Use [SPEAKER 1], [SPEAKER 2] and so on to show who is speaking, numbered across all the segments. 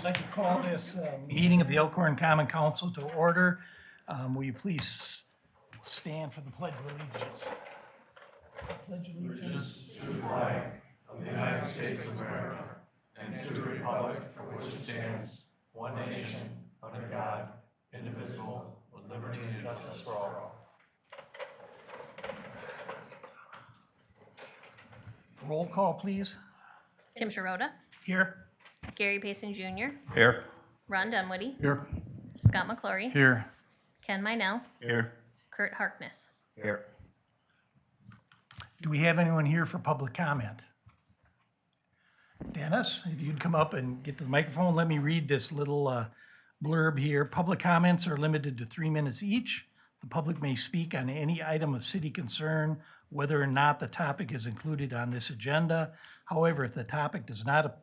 [SPEAKER 1] I'd like to call this meeting of the Elkhorn Common Council to order. Will you please stand for the Pledge of Allegiance? Pledge of
[SPEAKER 2] Allegiance to the flag of the United States of America and to the republic for which it stands, one nation, under God, indivisible, with liberty and justice for all.
[SPEAKER 1] Roll call, please.
[SPEAKER 3] Tim Sharota,
[SPEAKER 1] Here.
[SPEAKER 3] Gary Payson Jr.,
[SPEAKER 2] Here.
[SPEAKER 3] Ron Dunwoody,
[SPEAKER 2] Here.
[SPEAKER 3] Scott McClory,
[SPEAKER 2] Here.
[SPEAKER 3] Ken Meinel,
[SPEAKER 2] Here.
[SPEAKER 3] Kurt Harkness.
[SPEAKER 2] Here.
[SPEAKER 1] Do we have anyone here for public comment? Dennis, if you'd come up and get to the microphone, let me read this little blurb here. Public comments are limited to 3 minutes each. The public may speak on any item of city concern, whether or not the topic is included on this agenda. However, if the topic does not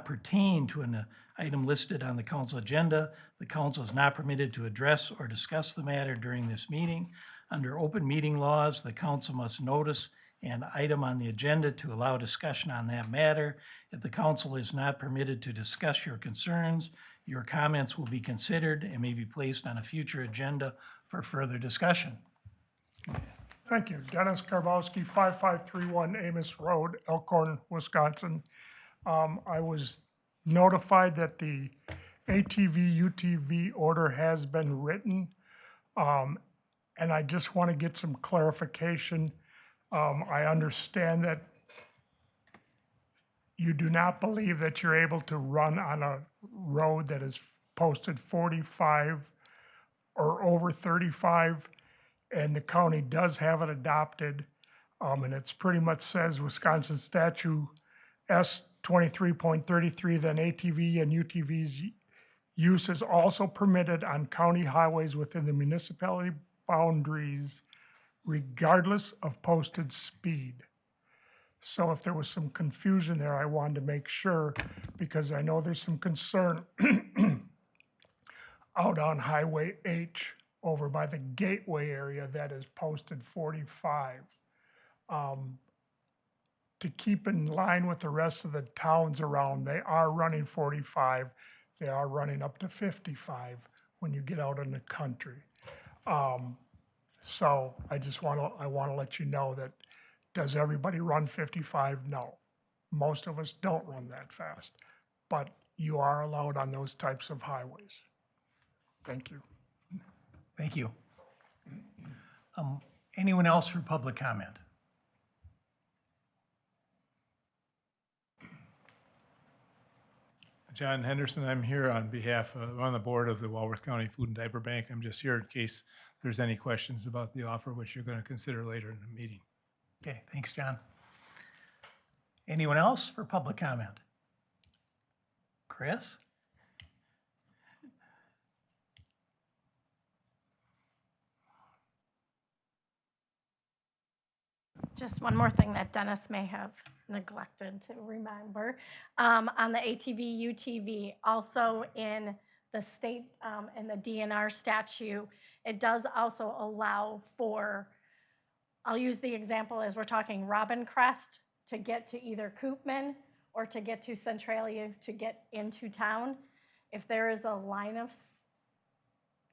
[SPEAKER 1] pertain to an item listed on the council agenda, the council is not permitted to address or discuss the matter during this meeting. Under open meeting laws, the council must notice an item on the agenda to allow discussion on that matter. If the council is not permitted to discuss your concerns, your comments will be considered and may be placed on a future agenda for further discussion.
[SPEAKER 4] Thank you. Dennis Karbowski, 5531 Amos Road, Elkhorn, Wisconsin. I was notified that the ATV-UTV order has been written, and I just want to get some clarification. I understand that you do not believe that you're able to run on a road that is posted 45 or over 35, and the county does have it adopted, and it's pretty much says Wisconsin statute S 23.33, then ATV and UTVs use is also permitted on county highways within the municipality boundaries, regardless of posted speed. So if there was some confusion there, I wanted to make sure, because I know there's some concern out on Highway H over by the Gateway area that is posted 45. To keep in line with the rest of the towns around, they are running 45. They are running up to 55 when you get out in the country. So I want to let you know that, does everybody run 55? No. Most of us don't run that fast, but you are allowed on those types of highways. Thank you.
[SPEAKER 1] Thank you. Anyone else for public comment?
[SPEAKER 5] John Henderson, I'm here on behalf of, on the board of the Walworth County Food and Diaper Bank. I'm just here in case there's any questions about the offer, which you're going to consider later in the meeting.
[SPEAKER 1] Okay, thanks, John. Anyone else for public comment? Chris?
[SPEAKER 6] Just one more thing that Dennis may have neglected to remember. On the ATV, UTV, also in the state, in the DNR statute, it does also allow for, I'll use the example as we're talking Robin Crest to get to either Koopman or to get to Centralia to get into town. If there is a line of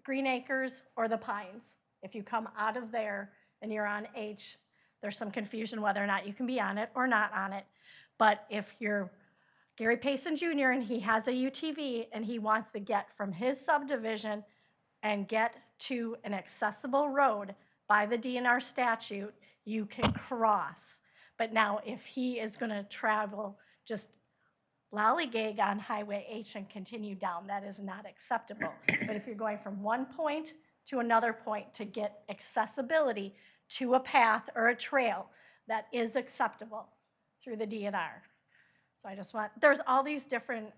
[SPEAKER 6] Green Acres or the Pines, if you come out of there and you're on H, there's some confusion whether or not you can be on it or not on it. But if you're Gary Payson Jr. and he has a UTV and he wants to get from his subdivision and get to an accessible road by the DNR statute, you can cross. But now if he is going to travel just lollygag on Highway H and continue down, that is not acceptable. But if you're going from one point to another point to get accessibility to a path or a trail, that is acceptable through the DNR. So I just want, there's all these different,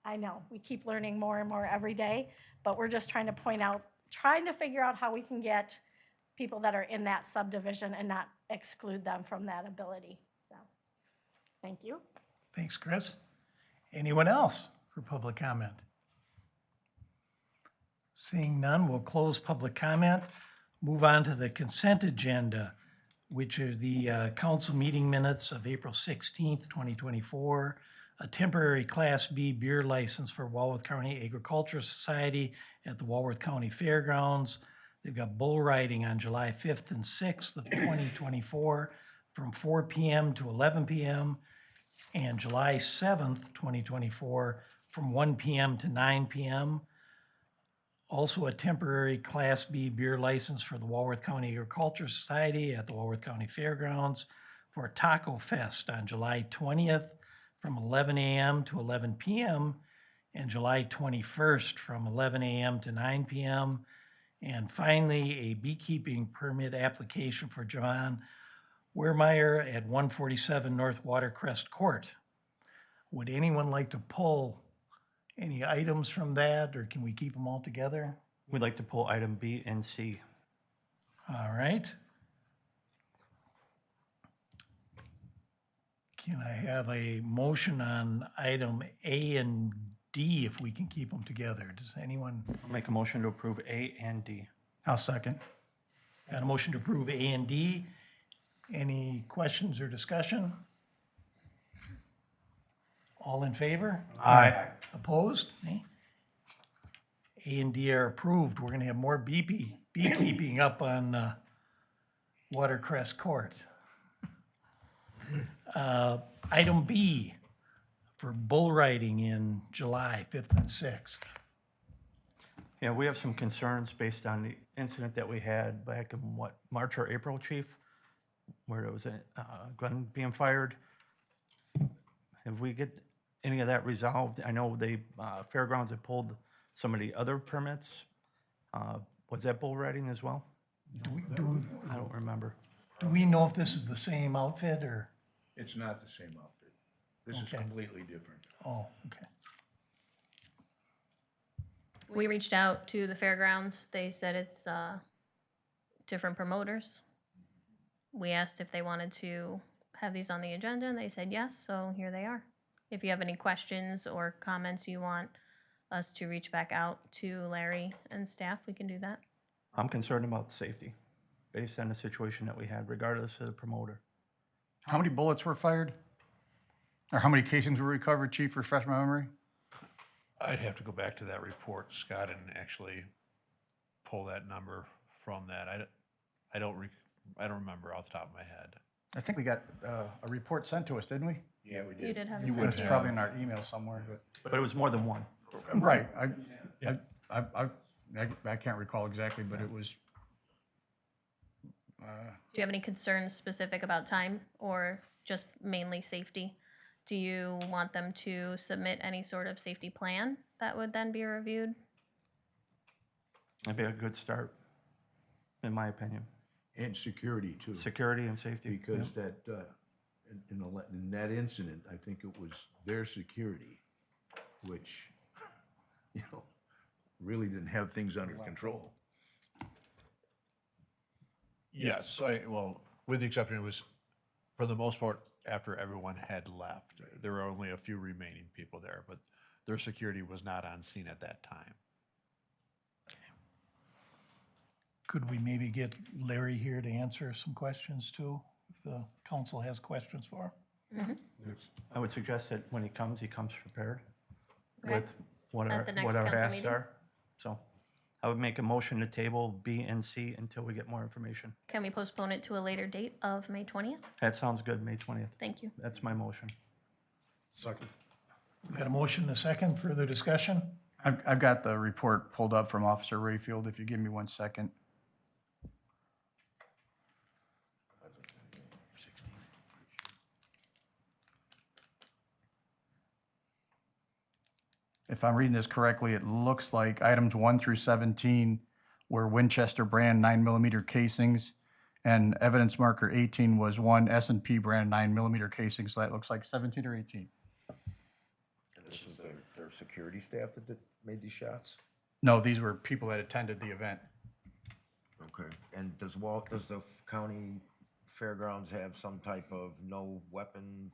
[SPEAKER 6] I know, we keep learning more and more every day, but we're just trying to point out, trying to figure out how we can get people that are in that subdivision and not exclude them from that ability. So, thank you.
[SPEAKER 1] Thanks, Chris. Anyone else for public comment? Seeing none, we'll close public comment. Move on to the consent agenda, which are the council meeting minutes of April 16th, 2024, a temporary Class B beer license for Walworth County Agricultural Society at the Walworth County Fairgrounds. They've got bull riding on July 5th and 6th of 2024 from 4 p.m. to 11 p.m. and July 7th, 2024 from 1 p.m. to 9 p.m. Also a temporary Class B beer license for the Walworth County Agricultural Society at the Walworth County Fairgrounds for Taco Fest on July 20th from 11 a.m. to 11 p.m. and July 21st from 11 a.m. to 9 p.m. And finally, a beekeeping permit application for John Wehrmeyer at 147 North Watercrest Court. Would anyone like to pull any items from that, or can we keep them all together?
[SPEAKER 2] We'd like to pull item B and C.
[SPEAKER 1] All right. Can I have a motion on item A and D if we can keep them together? Does anyone,
[SPEAKER 2] I'll make a motion to approve A and D.
[SPEAKER 7] I'll second.
[SPEAKER 1] got a motion to approve A and D? Any questions or discussion? All in favor?
[SPEAKER 2] Aye.
[SPEAKER 1] Opposed? Nay? A and D are approved. We're gonna have more beekeeping up on Watercrest Court. Item B for bull riding in July 5th and 6th.
[SPEAKER 2] Yeah, we have some concerns based on the incident that we had back in March or April, Chief, where there was a gun being fired. Have we get any of that resolved? I know they, Fairgrounds had pulled some of the other permits. Was that bull riding as well? I don't remember.
[SPEAKER 1] Do we know if this is the same outfit or?
[SPEAKER 8] It's not the same outfit. This is
[SPEAKER 1] Okay.
[SPEAKER 8] completely different.
[SPEAKER 1] Oh, okay.
[SPEAKER 3] We reached out to the fairgrounds. They said it's different promoters. We asked if they wanted to have these on the agenda, and they said yes, so here they are. If you have any questions or comments you want us to reach back out to Larry and staff, we can do that.
[SPEAKER 2] I'm concerned about safety based on the situation that we had, regardless of the promoter.
[SPEAKER 7] How many bullets were fired? Or how many casings were recovered, Chief, refresh my memory?
[SPEAKER 8] I'd have to go back to that report, Scott, and actually pull that number from that. I don't remember off the top of my head.
[SPEAKER 7] I think we got a report sent to us, didn't we?
[SPEAKER 8] Yeah, we
[SPEAKER 3] You did have it
[SPEAKER 7] It's
[SPEAKER 3] sent to you.
[SPEAKER 7] probably in our email somewhere,
[SPEAKER 2] But it was more than one.
[SPEAKER 7] but. Right,
[SPEAKER 8] Yeah.
[SPEAKER 7] I can't recall exactly, but it was,
[SPEAKER 3] Do you have any concerns specific about time or just mainly safety? Do you want them to submit any sort of safety plan that would then be reviewed?
[SPEAKER 2] That'd be a good start, in my opinion.
[SPEAKER 9] And security too,
[SPEAKER 2] Security and safety.
[SPEAKER 9] because that, in that incident, I think it was their security, which, really didn't have things under control.
[SPEAKER 8] Yes, well, with the exception, it was, for the most part, after everyone had left. There were only a few remaining people there, but their security was not on scene at that time.
[SPEAKER 1] Could we maybe get Larry here to answer some questions too, if the council has questions for him?
[SPEAKER 2] I would suggest that when he comes prepared
[SPEAKER 3] Okay.
[SPEAKER 2] with what our,
[SPEAKER 3] At the next
[SPEAKER 2] what our
[SPEAKER 3] council
[SPEAKER 2] asks
[SPEAKER 3] meeting?
[SPEAKER 2] are. So I would make a motion to table B and C until we get more information.
[SPEAKER 3] Can we postpone it to a later date of May 20th?
[SPEAKER 2] That sounds good, May 20th.
[SPEAKER 3] Thank you.
[SPEAKER 2] That's my motion.
[SPEAKER 8] Second.
[SPEAKER 1] We got a motion and a second, further discussion?
[SPEAKER 7] I've got the report pulled up from Officer Rayfield, if you give me 1 second. If I'm reading this correctly, it looks like items 1 through 17 were Winchester brand 9mm casings, and evidence marker 18 was one S&P brand 9mm casing, so that looks like 17 or 18.
[SPEAKER 9] And this is their security staff that made these shots?
[SPEAKER 7] No, these were people that attended the event.
[SPEAKER 10] Okay, and does the county fairgrounds have some type of no weapon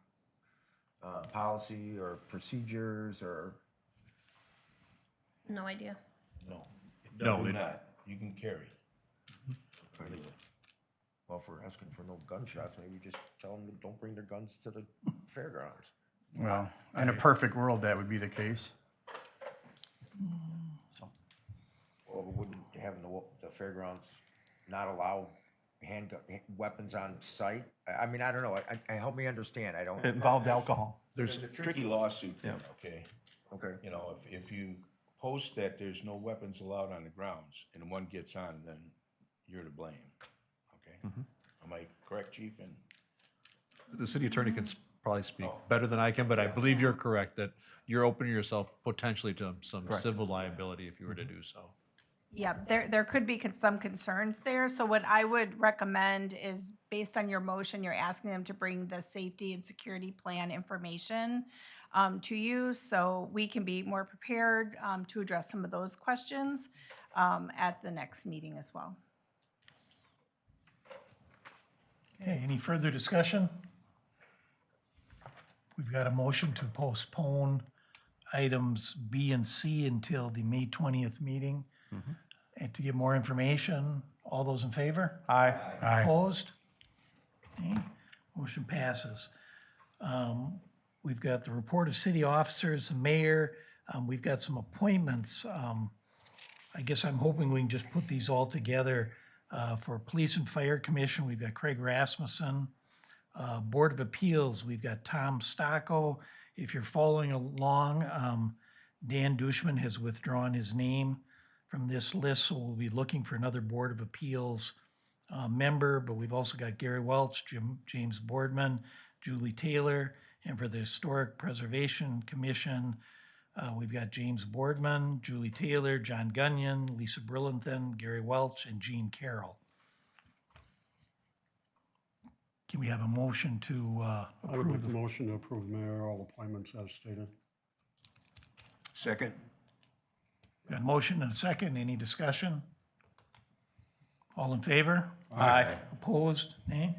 [SPEAKER 10] policy or procedures or?
[SPEAKER 3] No idea.
[SPEAKER 8] No.
[SPEAKER 9] No, they're not. You can carry.
[SPEAKER 10] Well, if we're asking for no gunshots, maybe just tell them that don't bring their guns to the fairgrounds.
[SPEAKER 7] Well, in a perfect world, that would be the case.
[SPEAKER 10] Or would having the fairgrounds not allow weapons on site? I mean, I don't know, help me understand, I don't.
[SPEAKER 8] It involved alcohol.
[SPEAKER 9] There's a tricky lawsuit
[SPEAKER 8] Yeah.
[SPEAKER 9] then, okay?
[SPEAKER 10] Okay.
[SPEAKER 9] You know, if you post that there's no weapons allowed on the grounds and one gets on, then you're to blame, okay?
[SPEAKER 8] Mhm.
[SPEAKER 9] Am I correct, chief? And
[SPEAKER 8] The city attorney can probably speak better than I can, but I believe you're correct, that you're opening yourself potentially to some civil liability if you were to do so.
[SPEAKER 11] Yeah, there could be some concerns there. So what I would recommend is, based on your motion, you're asking them to bring the safety and security plan information to you, so we can be more prepared to address some of those questions at the next meeting as well.
[SPEAKER 1] Okay, any further discussion? We've got a motion to postpone items B and C until the May 20th meeting.
[SPEAKER 8] Mhm.
[SPEAKER 1] And to get more information, all those in favor?
[SPEAKER 8] Aye.
[SPEAKER 1] Opposed? Okay, motion passes. We've got the report of city officers, the mayor. We've got some appointments. I guess I'm hoping we can just put these all together. For Police and Fire Commission, we've got Craig Rasmussen. Board of Appeals, we've got Tom Stocco. If you're following along, Dan Dushman has withdrawn his name from this list, so we'll be looking for another Board of Appeals member, but we've also got Gary Welch, James Boardman, Julie Taylor, and for the Historic Preservation Commission, we've got James Boardman, Julie Taylor, John Gunyon, Lisa Brillenthal, Gary Welch, and Jean Carroll. Can we have a motion to
[SPEAKER 12] I would
[SPEAKER 1] approve
[SPEAKER 12] make the
[SPEAKER 1] the?
[SPEAKER 12] motion to approve mayoral appointments as stated.
[SPEAKER 9] second,
[SPEAKER 1] Got a motion and a second, any discussion? All in favor?
[SPEAKER 8] Aye.
[SPEAKER 1] Opposed? Nay?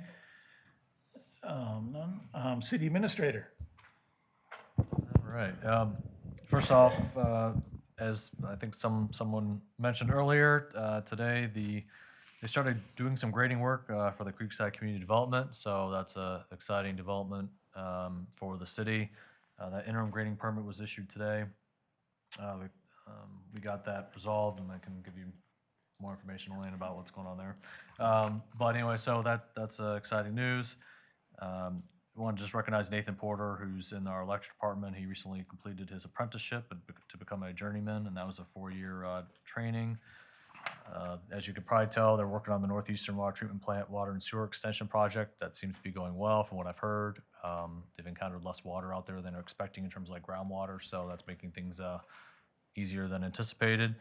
[SPEAKER 1] None. City Administrator?
[SPEAKER 13] All right. First off, as I think someone mentioned earlier, today they started doing some grading work for the Creekside Community Development, so that's a exciting development for the city. That interim grading permit was issued today. We got that resolved, and I can give you more information, Elaine, about what's going on there. But anyway, so that's exciting news. I want to just recognize Nathan Porter, who's in our electric department. He recently completed his apprenticeship to become a journeyman, and that was a 4-year training. As you could probably tell, they're working on the Northeastern Water Treatment Plant Water and Sewer Extension Project. That seems to be going well from what I've heard. They've encountered less water out there than they're expecting in terms of like groundwater, so that's making things easier than anticipated.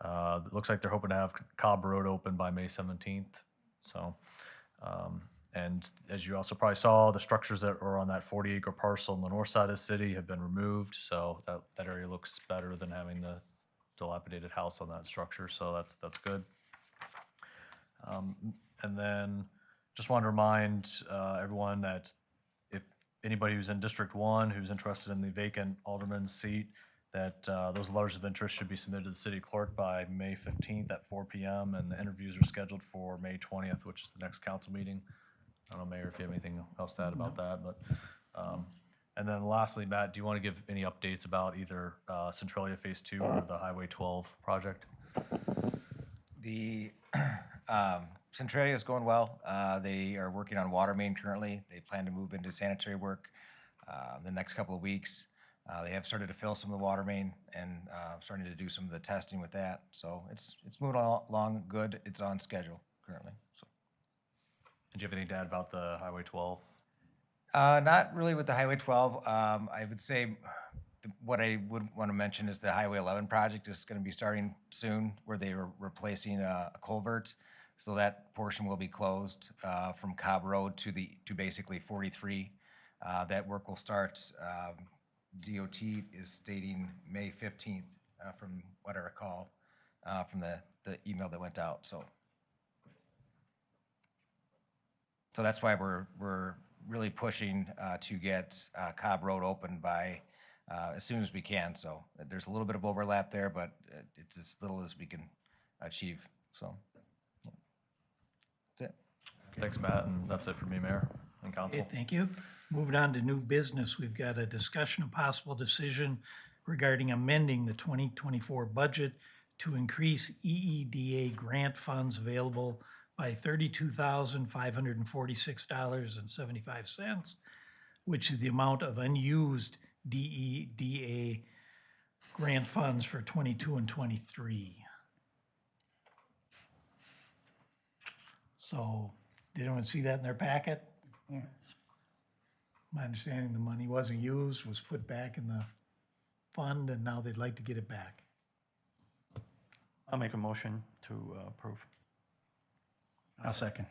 [SPEAKER 13] It looks like they're hoping to have Cobb Road open by May 17th. So, and as you also probably saw, the structures that were on that 40-acre parcel on the north side of the city have been removed. So that area looks better than having the dilapidated house on that structure. So that's good. And then just wanted to remind everyone that if anybody who's in District 1 who's interested in the vacant alderman's seat, that those letters of interest should be submitted to the city clerk by May 15th at 4 p.m. and the interviews are scheduled for May 20th, which is the next council meeting. I don't know, Mayor, if you have anything else to add about that, but and then lastly, Matt, do you want to give any updates about either Centralia Phase 2 or the Highway 12 project?
[SPEAKER 14] The Centralia is going well. They are working on water main currently. They plan to move into sanitary work the next couple of weeks. They have started to fill some of the water main and starting to do some of the testing with that. So it's moving along good. It's on schedule currently. So.
[SPEAKER 13] Did you have anything to add about the Highway 12?
[SPEAKER 14] Not really with the Highway 12. I would say what I would want to mention is the Highway 11 project is going to be starting soon, where they are replacing a culvert. So that portion will be closed from Cobb Road to basically 43. That work will start. DOT is stating May 15th, from what I recall, from the email that went out. So that's why we're really pushing to get Cobb Road open by as soon as we can. So there's a little bit of overlap there, but it's as little as we can achieve. So that's it.
[SPEAKER 13] Thanks, Matt, and that's it for me, Mayor and Council.
[SPEAKER 1] Okay, thank you. Moving on to new business, we've got a discussion of possible decision regarding amending the 2024 budget to increase EEDA grant funds available by $32,546.75, which is the amount of unused DEDA grant funds for 22 and 23. So, did anyone see that in their packet? My understanding, the money wasn't used, was put back in the fund, and now they'd like to get it back.
[SPEAKER 2] I'll make a motion to approve.
[SPEAKER 7] I'll second.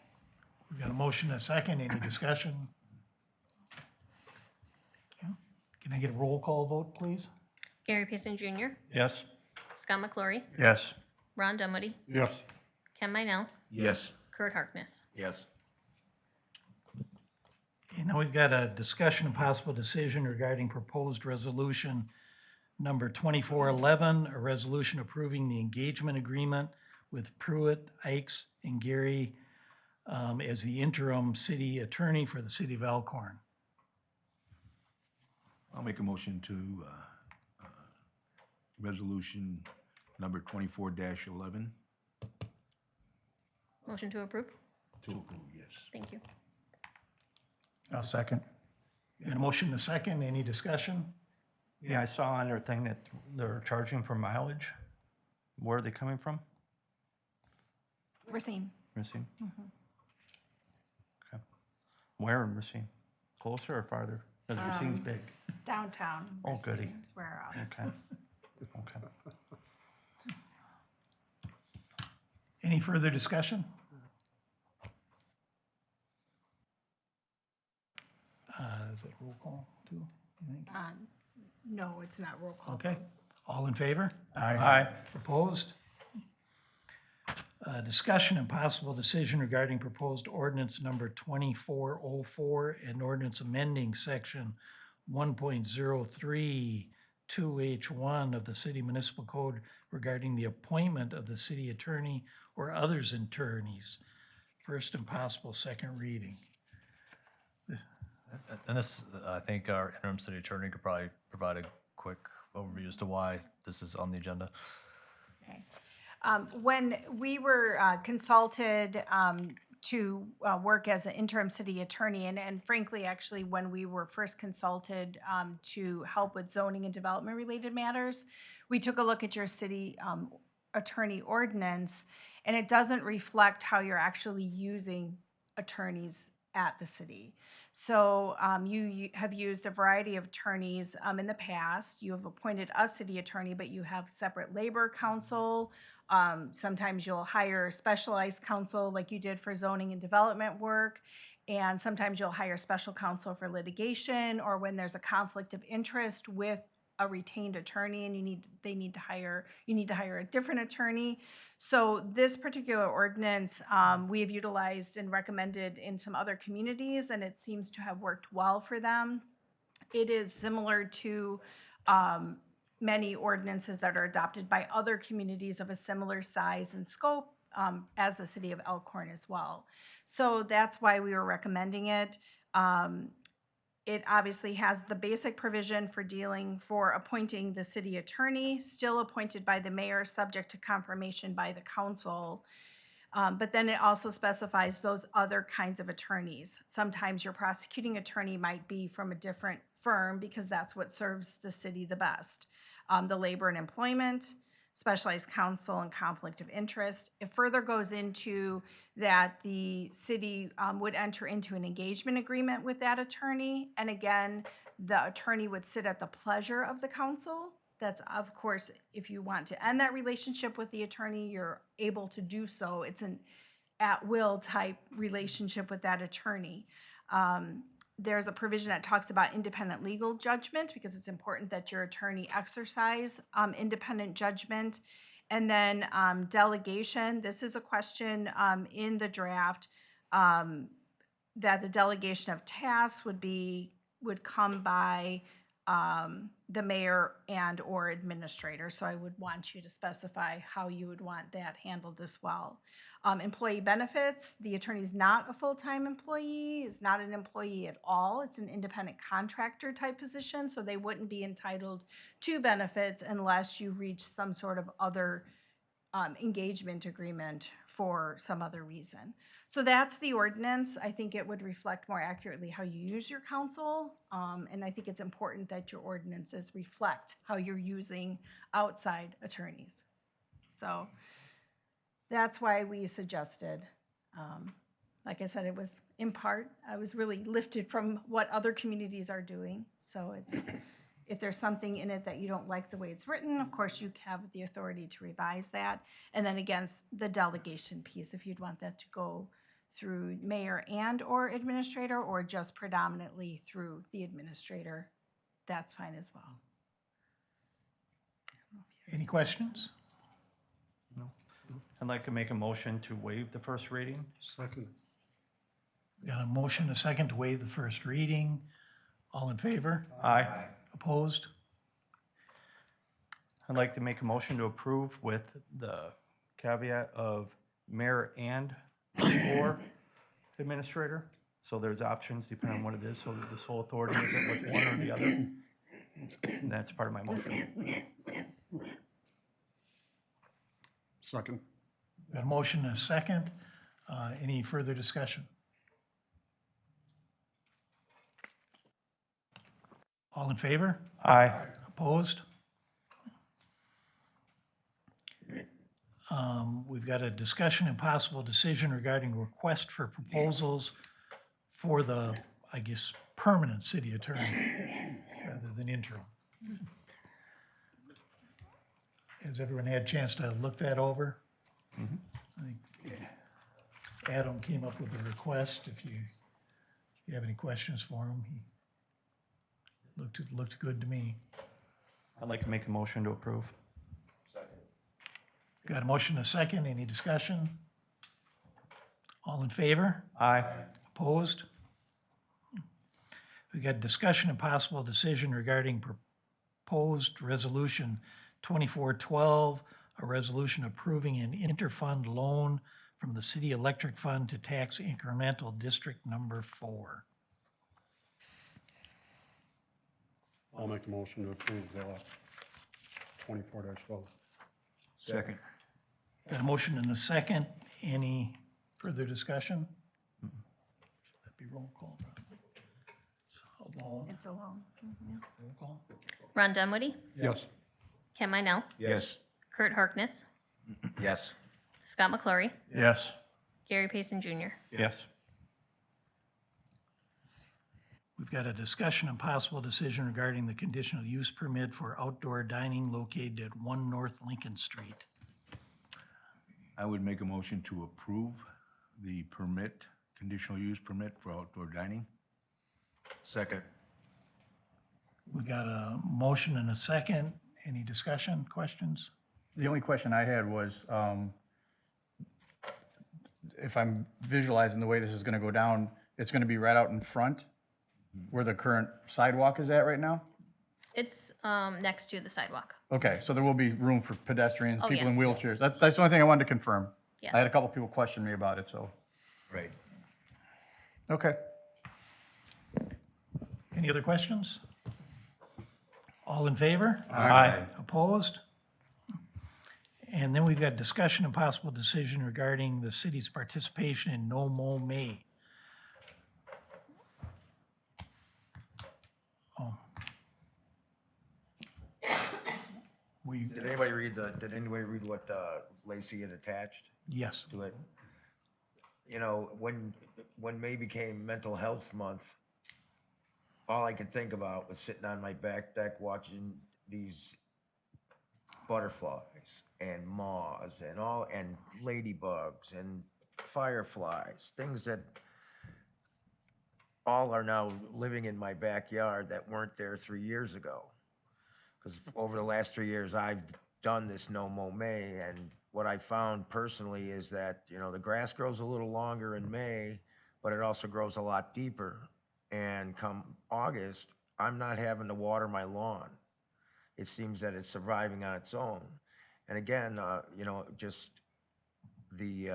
[SPEAKER 1] We've got a motion and a second. Any discussion? Okay. Can I get a roll call vote, please?
[SPEAKER 3] Gary Pearson Jr.,
[SPEAKER 2] Yes?
[SPEAKER 3] Scott McClory,
[SPEAKER 7] Yes.
[SPEAKER 3] Ron Dunwoody,
[SPEAKER 12] Yes.
[SPEAKER 3] Ken Minell,
[SPEAKER 9] Yes.
[SPEAKER 3] Kurt Harkness.
[SPEAKER 10] Yes.
[SPEAKER 1] Okay, now we've got a discussion of possible decision regarding proposed resolution number 2411, a resolution approving the engagement agreement with Pruitt, Ikes, and Gary as the interim city attorney for the city of Elkhorn.
[SPEAKER 9] I'll make a motion to, resolution number 24-11.
[SPEAKER 3] Motion to approve?
[SPEAKER 9] To approve, yes.
[SPEAKER 3] Thank you.
[SPEAKER 7] I'll second.
[SPEAKER 1] We got a motion and a second. Any discussion?
[SPEAKER 2] Yeah, I saw on their thing that they're charging for mileage. Where are they coming from?
[SPEAKER 11] Racine.
[SPEAKER 2] Racine?
[SPEAKER 11] Mhm.
[SPEAKER 2] Okay. Where in Racine? Closer or farther? Because Racine's big.
[SPEAKER 11] Downtown.
[SPEAKER 2] Oh, goody.
[SPEAKER 11] Racine is where our office
[SPEAKER 2] Okay.
[SPEAKER 11] is.
[SPEAKER 2] Okay.
[SPEAKER 1] Any further discussion? Is it roll call too, you think?
[SPEAKER 11] No, it's not roll call.
[SPEAKER 1] Okay, all in favor?
[SPEAKER 2] Aye.
[SPEAKER 1] Opposed? Discussion and possible decision regarding proposed ordinance number 2404 and ordinance amending section 1.03 2H1 of the city municipal code regarding the appointment of the city attorney or others attorneys. First and possible second reading.
[SPEAKER 13] And this, I think our interim city attorney could probably provide a quick overview as to why this is on the agenda.
[SPEAKER 11] Okay. When we were consulted to work as an interim city attorney, and frankly, actually, when we were first consulted to help with zoning and development related matters, we took a look at your city attorney ordinance, and it doesn't reflect how you're actually using attorneys at the city. So you have used a variety of attorneys in the past. You have appointed a city attorney, but you have separate labor counsel. Sometimes you'll hire specialized counsel like you did for zoning and development work. And sometimes you'll hire special counsel for litigation or when there's a conflict of interest with a retained attorney and you need to hire a different attorney. So this particular ordinance, we have utilized and recommended in some other communities, and it seems to have worked well for them. It is similar to many ordinances that are adopted by other communities of a similar size and scope as the city of Elkhorn as well. So that's why we were recommending it. It obviously has the basic provision for appointing the city attorney, still appointed by the mayor, subject to confirmation by the council. But then it also specifies those other kinds of attorneys. Sometimes your prosecuting attorney might be from a different firm because that's what serves the city the best. The labor and employment, specialized counsel, and conflict of interest. It further goes into that the city would enter into an engagement agreement with that attorney. And again, the attorney would sit at the pleasure of the council. That's, of course, if you want to end that relationship with the attorney, you're able to do so. It's an at-will type relationship with that attorney. There's a provision that talks about independent legal judgment because it's important that your attorney exercise independent judgment. And then delegation, this is a question in the draft that the delegation of tasks would come by the mayor and/or administrator. So I would want you to specify how you would want that handled as well. Employee benefits, the attorney's not a full-time employee, is not an employee at all. It's an independent contractor type position, so they wouldn't be entitled to benefits unless you reach some sort of other engagement agreement for some other reason. So that's the ordinance. I think it would reflect more accurately how you use your counsel. And I think it's important that your ordinances reflect how you're using outside attorneys. So that's why we suggested, like I said, it was in part, I was really lifted from what other communities are doing. So it's, if there's something in it that you don't like the way it's written, of course you have the authority to revise that. And then again, the delegation piece, if you'd want that to go through mayor and/or administrator, or just predominantly through the administrator, that's fine as well.
[SPEAKER 1] Any questions?
[SPEAKER 2] I'd like to make a motion to waive the first reading.
[SPEAKER 12] Second.
[SPEAKER 1] Got a motion, a second to waive the first reading. All in favor?
[SPEAKER 2] Aye.
[SPEAKER 1] Opposed?
[SPEAKER 2] I'd like to make a motion to approve with the caveat of mayor and or administrator. So there's options depending on what it is, so that this whole authority isn't with one or the other. And that's part of my motion.
[SPEAKER 12] Second.
[SPEAKER 1] Got a motion and a second. Any further discussion? All in favor?
[SPEAKER 2] Aye.
[SPEAKER 1] Opposed? We've got a discussion and possible decision regarding request for proposals for the, I guess, permanent city attorney rather than interim. Has everyone had a chance to look that over?
[SPEAKER 2] Mhm.
[SPEAKER 1] I think Adam came up with a request. If you have any questions for him, he looked good to me.
[SPEAKER 2] I'd like to make a motion to approve.
[SPEAKER 1] Got a motion and a second. Any discussion? All in favor?
[SPEAKER 2] Aye.
[SPEAKER 1] Opposed? We got discussion and possible decision regarding proposed resolution 2412, a resolution approving an interfund loan from the city electric fund to tax incremental district number 4.
[SPEAKER 12] I'll make a motion to approve 24-12.
[SPEAKER 9] Second.
[SPEAKER 1] Got a motion and a second. Any further discussion? That'd be roll call. Roll
[SPEAKER 11] It's a loan.
[SPEAKER 1] call.
[SPEAKER 3] Ron Dunwoody,
[SPEAKER 12] Yes.
[SPEAKER 3] Ken Minell,
[SPEAKER 9] Yes.
[SPEAKER 3] Kurt Harkness,
[SPEAKER 10] Yes.
[SPEAKER 3] Scott McClory,
[SPEAKER 8] Yes.
[SPEAKER 3] Gary Payson Jr.
[SPEAKER 2] Yes.
[SPEAKER 1] We've got a discussion and possible decision regarding the conditional use permit for outdoor dining located at 1 North Lincoln Street.
[SPEAKER 9] I would make a motion to approve the permit, conditional use permit for outdoor dining.
[SPEAKER 10] Second.
[SPEAKER 1] We've got a motion and a second. Any discussion, questions?
[SPEAKER 7] The only question I had was, if I'm visualizing the way this is gonna go down, it's gonna be right out in front where the current sidewalk is at right now?
[SPEAKER 3] It's next to the sidewalk.
[SPEAKER 7] Okay, so there will be room for pedestrians,
[SPEAKER 3] Oh,
[SPEAKER 7] people
[SPEAKER 3] yeah.
[SPEAKER 7] in wheelchairs. That's the only thing I wanted to confirm.
[SPEAKER 3] Yes.
[SPEAKER 7] I had a couple people question me about it, so,
[SPEAKER 10] Right.
[SPEAKER 7] okay.
[SPEAKER 1] Any other questions? All in favor?
[SPEAKER 2] Aye.
[SPEAKER 1] Opposed? And then we've got discussion and possible decision regarding the city's participation in No Mow May. Oh.
[SPEAKER 10] Did anybody read what Lacey had attached
[SPEAKER 1] Yes.
[SPEAKER 10] to it? You know, when May became Mental Health Month, all I could think about was sitting on my back deck watching these butterflies and moths and ladybugs and fireflies, things that all are now living in my backyard that weren't there 3 years ago. Because over the last 3 years, I've done this No Mow May, and what I found personally is that, you know, the grass grows a little longer in May, but it also grows a lot deeper. And come August, I'm not having to water my lawn. It seems that it's surviving on its own. And again, you know, just the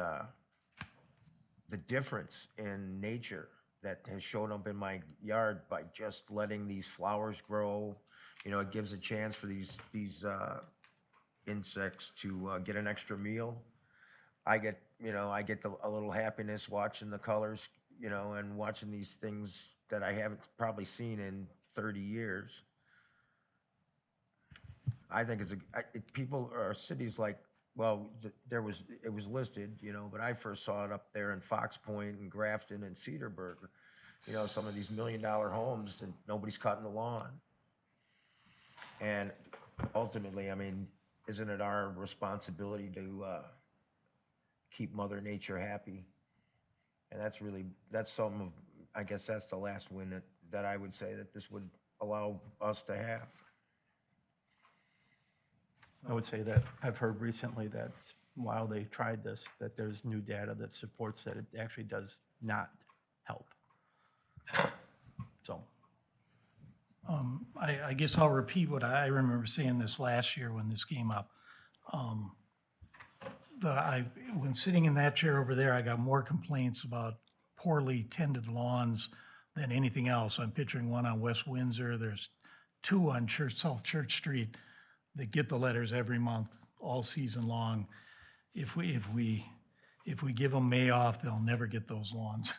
[SPEAKER 10] difference in nature that has shown up in my yard by just letting these flowers grow. You know, it gives a chance for these insects to get an extra meal. I get, you know, a little happiness watching the colors, you know, and watching these things that I haven't probably seen in 30 years. I think people or cities like, well, it was listed, you know, but I first saw it up there in Fox Point and Grafton and Cedarburg. You know, some of these $1 million homes and nobody's cutting the lawn. And ultimately, I mean, isn't it our responsibility to keep Mother Nature happy? And that's some of, I guess that's the last win that I would say that this would allow us to have.
[SPEAKER 2] I would say that I've heard recently that while they tried this, that there's new data that supports that it actually does not help. So.
[SPEAKER 1] I guess I'll repeat what I remember saying this last year when this came up. When sitting in that chair over there, I got more complaints about poorly tended lawns than anything else. I'm picturing one on West Windsor. There's two on South Church Street that get the letters every month, all season long. If we give them May off, they'll never get those lawns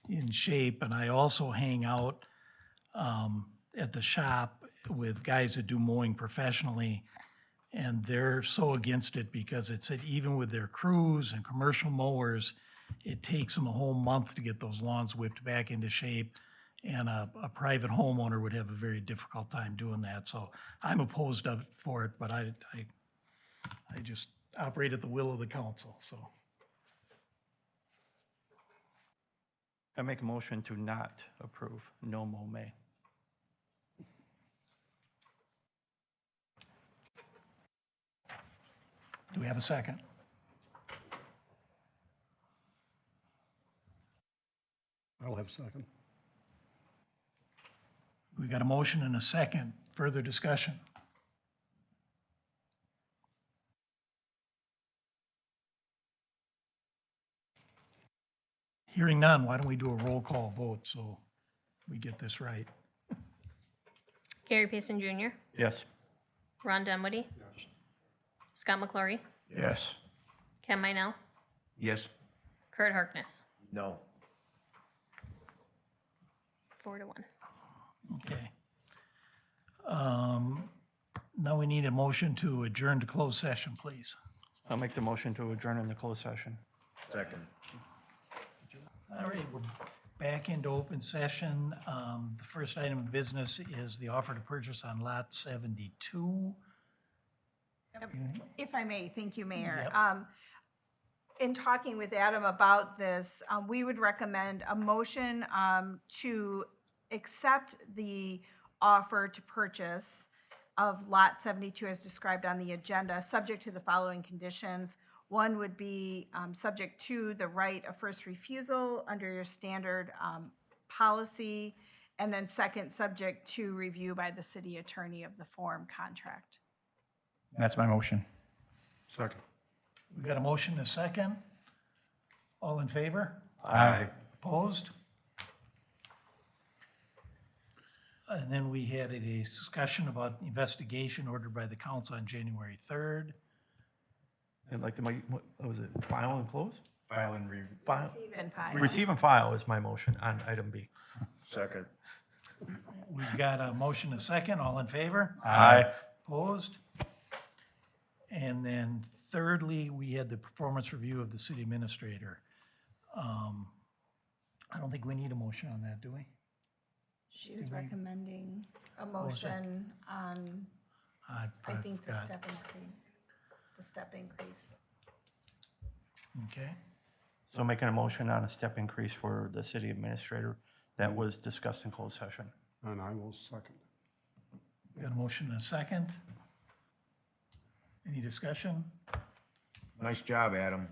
[SPEAKER 1] in shape. And I also hang out at the shop with guys that do mowing professionally, and they're so against it because it said even with their crews and commercial mowers, it takes them a whole month to get those lawns whipped back into shape, and a private homeowner would have a very difficult time doing that. So I'm opposed for it, but I just operate at the will of the council, so.
[SPEAKER 2] I make a motion to not approve, no mow May.
[SPEAKER 1] Do we have a second?
[SPEAKER 12] I'll have a second.
[SPEAKER 1] We got a motion and a second. Further discussion? Hearing none, why don't we do a roll call vote so we get this right?
[SPEAKER 3] Gary Payson Jr.,
[SPEAKER 2] Yes.
[SPEAKER 3] Ron Dunwoody,
[SPEAKER 12] Yes.
[SPEAKER 3] Scott McClory,
[SPEAKER 7] Yes.
[SPEAKER 3] Ken Minell,
[SPEAKER 10] Yes.
[SPEAKER 3] Kurt Harkness.
[SPEAKER 10] No.
[SPEAKER 3] 4-1.
[SPEAKER 1] Okay. Now we need a motion to adjourn to closed session, please.
[SPEAKER 2] I'll make the motion to adjourn in the closed session.
[SPEAKER 10] Second.
[SPEAKER 1] All right, we're back into open session. The first item of business is the offer to purchase on lot 72.
[SPEAKER 11] If I may, thank you, Mayor.
[SPEAKER 1] Yep.
[SPEAKER 11] In talking with Adam about this, we would recommend a motion to accept the offer to purchase of Lot 72 as described on the agenda, subject to the following conditions. One would be subject to the right of first refusal under your standard policy, and then second, subject to review by the city attorney of the form contract.
[SPEAKER 7] That's my motion.
[SPEAKER 12] Second.
[SPEAKER 1] We've got a motion and a second. All in favor?
[SPEAKER 7] Aye.
[SPEAKER 1] Opposed? And then we had a discussion about investigation ordered by the council on January 3rd.
[SPEAKER 2] And like what was it, file and close?
[SPEAKER 9] File and review.
[SPEAKER 2] File,
[SPEAKER 11] Receive and file.
[SPEAKER 2] receive and file is my motion on item B.
[SPEAKER 10] Second.
[SPEAKER 1] We've got a motion and a second. All in favor?
[SPEAKER 7] Aye.
[SPEAKER 1] Opposed? And then thirdly, we had the performance review of the city administrator. I don't think we need a motion on that, do we?
[SPEAKER 11] She was recommending a motion on, I think, the step increase.
[SPEAKER 1] Okay.
[SPEAKER 2] So making a motion on a step increase for the city administrator that was discussed in closed session.
[SPEAKER 12] And I will second.
[SPEAKER 1] We got a motion and a second. Any discussion?
[SPEAKER 10] Nice job, Adam.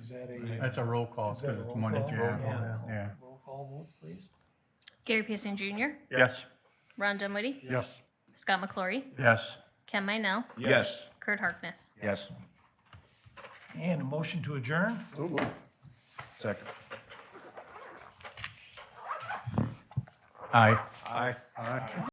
[SPEAKER 1] Is that a?
[SPEAKER 5] That's a roll call
[SPEAKER 1] Is that a
[SPEAKER 5] because it's
[SPEAKER 1] roll
[SPEAKER 5] Monday
[SPEAKER 1] call?
[SPEAKER 5] through.
[SPEAKER 1] Yeah.
[SPEAKER 7] Yeah.
[SPEAKER 1] Roll call vote, please.
[SPEAKER 3] Gary Pearson Jr.,
[SPEAKER 8] Yes.
[SPEAKER 3] Ron Dunwoody,
[SPEAKER 12] Yes.
[SPEAKER 3] Scott McClory,
[SPEAKER 7] Yes.
[SPEAKER 3] Ken Minell,
[SPEAKER 9] Yes.
[SPEAKER 3] Kurt Harkness.
[SPEAKER 10] Yes.
[SPEAKER 1] And a motion to adjourn?
[SPEAKER 12] So moved.
[SPEAKER 10] Second.
[SPEAKER 7] Aye.
[SPEAKER 8] Aye.
[SPEAKER 12] Aye.